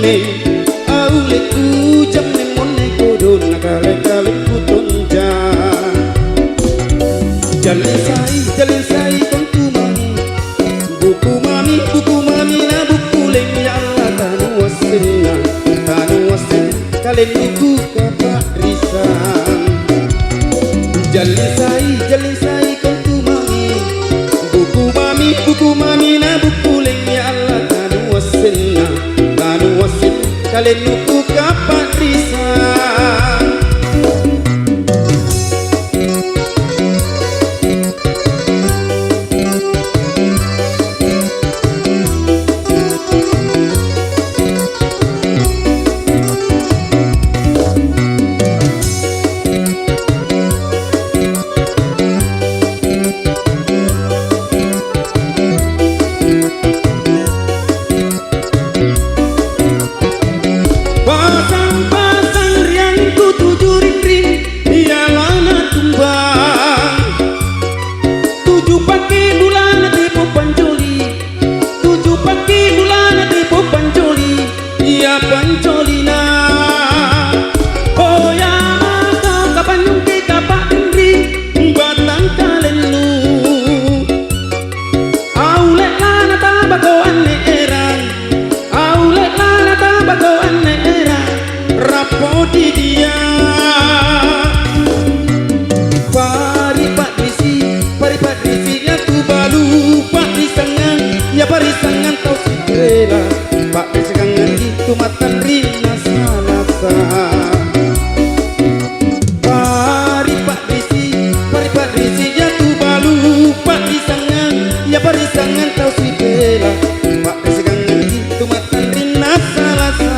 jamne aule ku jamne monne kodon nakale kale ku tonja jalin sai tontu mami buku mami na buku leng ya Allah tanu wasin kalen buku kapa risan jalin sai tontu mami buku mami na buku leng ya Allah tanu wasin kalen buku kapa risan. Pancolina oh ya kau kapan nyungki kapak indri batang kalenu aulek lana tabako ane erang aulek lana tabako ane erang rapodi dia pari patrisi ya tu balu parisangan ya parisangan tau sikela pak pesegangan itu matan rina salasa pari patrisi ya tu balu parisangan tau si bela pak pesegangan itu matan rina salasa.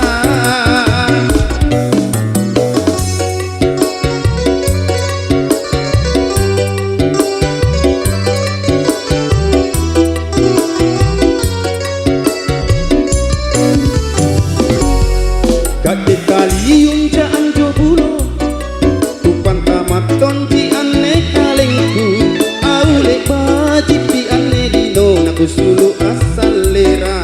Kaki kalium jaan jobulo tupan tamat tonti ane kalengku aule bajib di ane dino naku sulu asal lera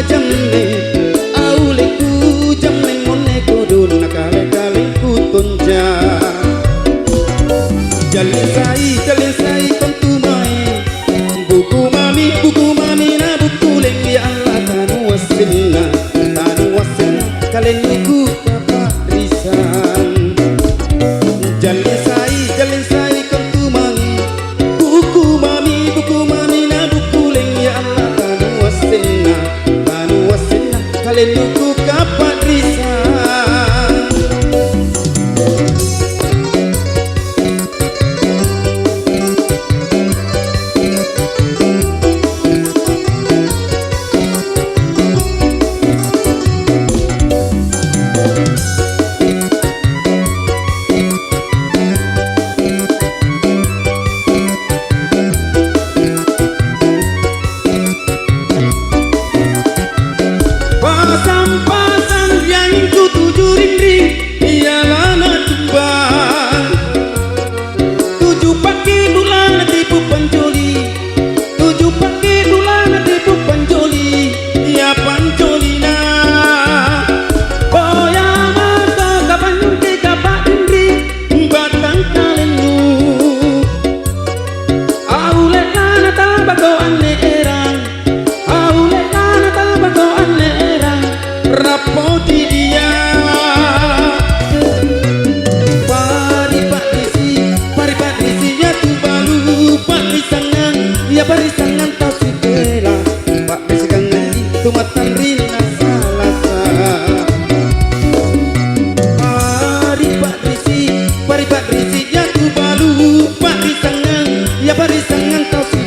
jamne aule ku jamne monne kodon nakale kale ku tonja jalin sai tontu mai buku mami na buku leng ya Allah tanu wasin kalen ku kapa risan jalin sai tontu mai buku mami na buku leng ya Allah tanu wasin kalen buku kapak risan. Pasang yang ku tuju ring ialah na tumbang tuju pagi bulan tipu pancoli tuju pagi bulan tipu pancoli ya pancolina oh ya mata kapan nyungki kapak indri batang kalenu aulek lana tabako ane erang aulek lana tabako ane erang rapoti dia pari patrisi ya tu balu parisangan ya parisangan tau si bela pak pesegangan itu matan rina salasa pari patrisi ya tu balu parisangan ya parisangan tau si